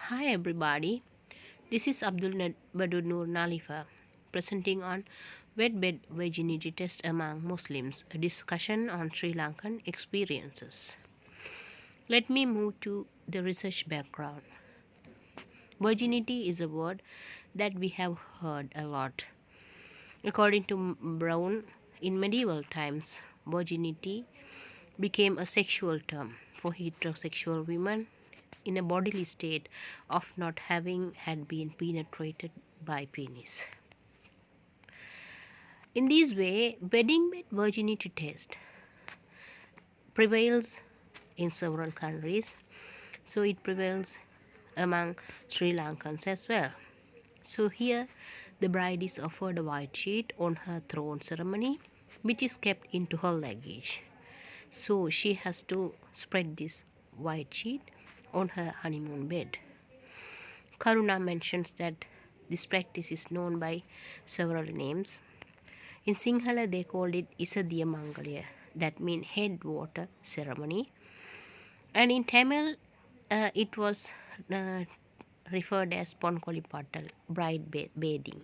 Hi everybody, this is Abdul Wadood Noor Naleefa presenting on wet bed virginity test among Muslims, a discussion on Sri Lankan experiences. Let me move to the research background. Virginity is a word that we have heard a lot. According to Brown, in medieval times, virginity became a sexual term for heterosexual women in a bodily state of not having had been penetrated by penis. In this way, wedding bed virginity test prevails in several countries, so it prevails among Sri Lankans as well. So here, the bride is offered a white sheet on her throne ceremony, which is kept into her luggage. So she has to spread this white sheet on her honeymoon bed. Karuna mentions that this practice is known by several names. In Sinhala, they called it Isadiya Mangalya, that means head water ceremony. And in Tamil, it was referred as Ponkolipatal, bride bathing.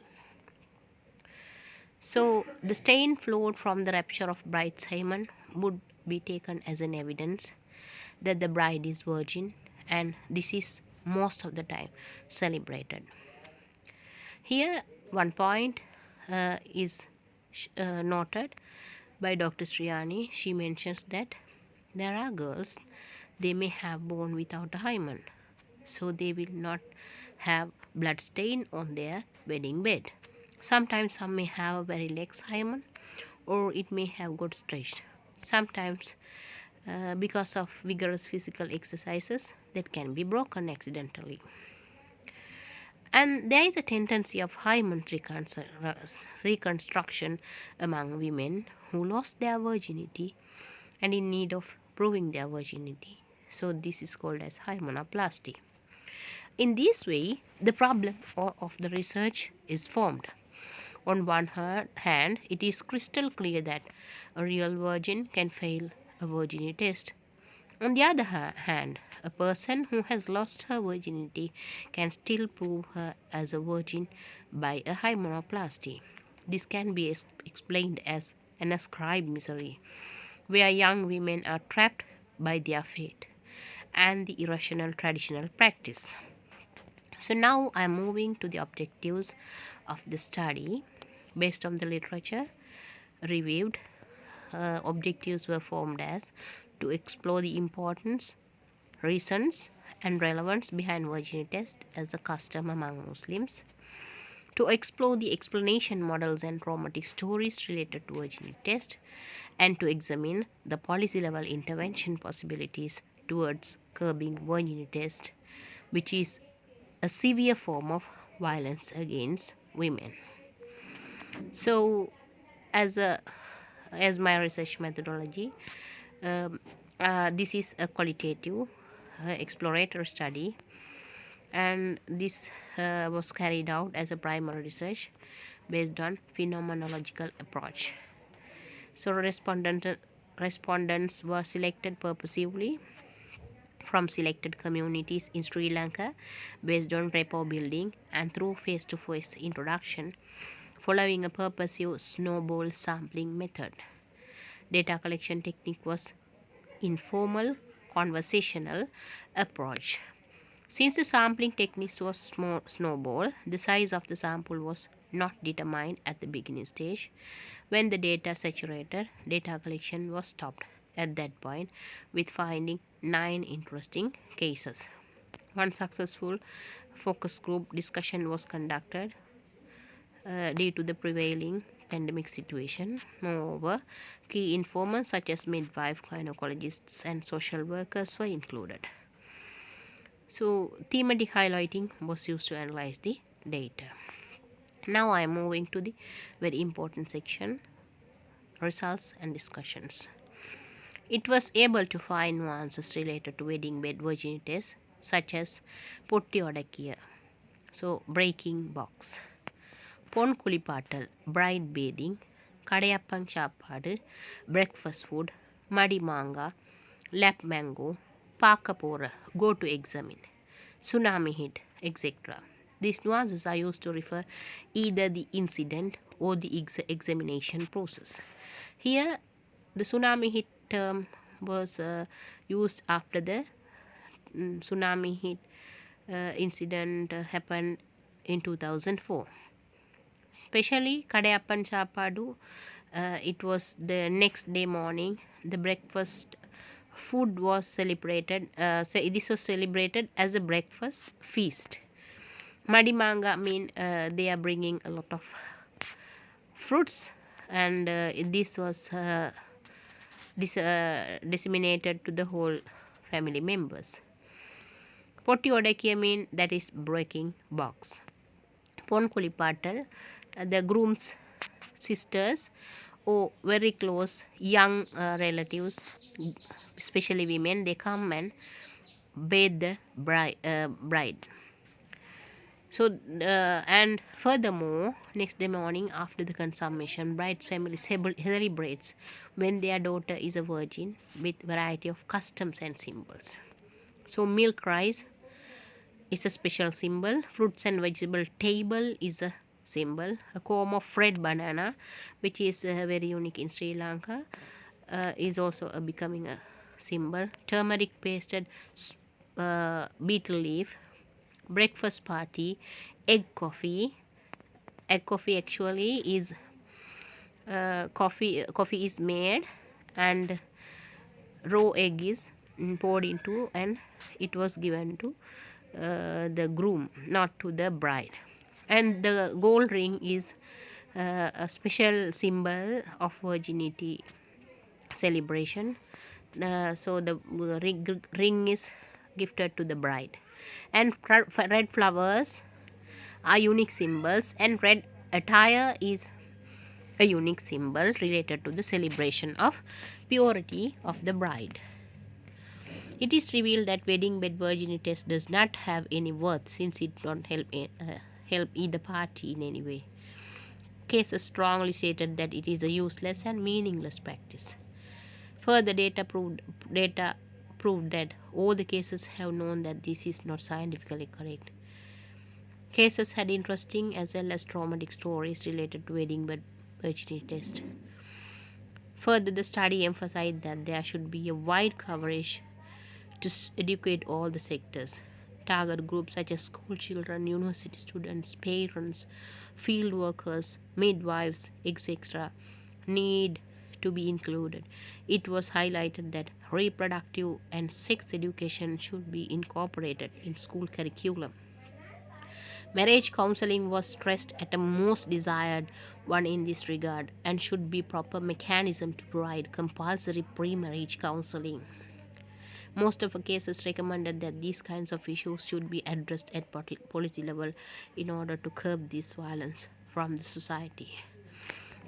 So, the stain flowed from the rupture of bride's hymen would be taken as an evidence that the bride is virgin, and this is most of the time celebrated. Here, one point is noted by Dr. Sriani. She mentions that there are girls, they may have born without a hymen, so they will not have blood stain on their wedding bed. Sometimes some may have a very lax hymen, or it may have got stretched. Sometimes because of vigorous physical exercises, that can be broken accidentally. And there is a tendency of hymen reconstruction among women who lost their virginity and in need of proving their virginity. So this is called as hymenoplasty. In this way, the problem of the research is formed. On one hand, it is crystal clear that a real virgin can fail a virginity test. On the other hand, a person who has lost her virginity can still prove her as a virgin by a hymenoplasty. This can be explained as an ascribed misery, where young women are trapped by their fate and the irrational traditional practice. So now I am moving to the objectives of the study. Based on the literature reviewed, objectives were formed as to explore the importance, reasons, and relevance behind virginity test as a custom among Muslims, to explore the explanation models and traumatic stories related to virginity test, and to examine the policy level intervention possibilities towards curbing virginity test, which is a severe form of violence against women. So, as my research methodology, this is a qualitative exploratory study, and this was carried out as a primary research based on phenomenological approach. So respondents were selected purposively from selected communities in Sri Lanka based on rapport building and through face-to-face introduction following a purposive snowball sampling method. Data collection technique was informal conversational approach. Since the sampling technique was snowball, the size of the sample was not determined at the beginning stage. When the data saturated, data collection was stopped at that point with finding 9 interesting cases. One successful focus group discussion was conducted due to the prevailing pandemic situation. Moreover, key informants such as midwife, gynecologists, and social workers were included. So, thematic highlighting was used to analyze the data. Now I am moving to the very important section, results and discussions. It was able to find nuances related to wedding bed virginity tests, such as Potti Odakiya, so breaking box, Pon Kulipatal, bride bathing, Kadayappang Chapadu, breakfast food, Madi Manga, lap mango, Pakapora, go to examine. tsunami hit, etc. These nuances are used to refer either the incident or the examination process. Here, the tsunami hit term was used after the tsunami hit incident happened in 2004. Especially Kadayappan Chapadu, it was the next day morning. The breakfast food was celebrated. So this was celebrated as a breakfast feast. Madimanga mean they are bringing a lot of fruits, and this was disseminated to the whole family members. Poti Odakia mean that is breaking box. Ponkulipatal, the groom's sisters or very close young relatives, especially women, they come and bathe the bride. So and furthermore, next day morning after the consummation, bride's family celebrates when their daughter is a virgin with variety of customs and symbols. So milk rice is a special symbol. Fruits and vegetable table is a symbol. A comb of red banana, which is very unique in Sri Lanka, is also becoming a symbol. Turmeric pasted beetle leaf. Breakfast party. Egg coffee. Egg coffee actually is coffee is made and raw egg is poured into and it was given to the groom, not to the bride. And the gold ring is a special symbol of virginity celebration. So the ring is gifted to the bride. And red flowers are unique symbols, and red attire is a unique symbol related to the celebration of purity of the bride. It is revealed that wedding bed virginity test does not have any worth since it don't help either party in any way. Cases strongly stated that it is a useless and meaningless practice. Further data proved that all the cases have known that this is not scientifically correct. Cases had interesting as well as traumatic stories related to wedding bed virginity test. Further, the study emphasized that there should be a wide coverage to educate all the sectors. Target groups such as school children, university students, parents, field workers, midwives, etc. need to be included. It was highlighted that reproductive and sex education should be incorporated in school curriculum. Marriage counseling was stressed as a most desired one in this regard and should be proper mechanism to provide compulsory pre-marriage counseling. Most of the cases recommended that these kinds of issues should be addressed at policy level in order to curb this violence from the society.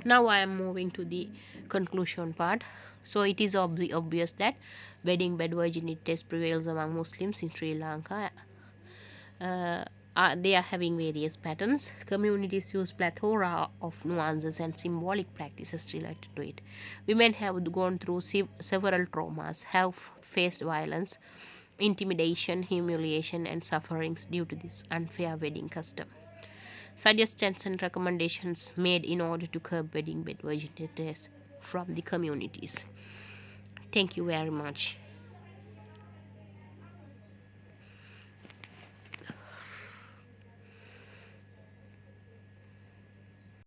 Now I am moving to the conclusion part. So it is obvious that wedding bed virginity test prevails among Muslims in Sri Lanka. They are having various patterns. Communities use plethora of nuances and symbolic practices related to it. Women have gone through several traumas, have faced violence, intimidation, humiliation, and sufferings due to this unfair wedding custom. Suggestions and recommendations made in order to curb wedding bed virginity tests from the communities. Thank you very much.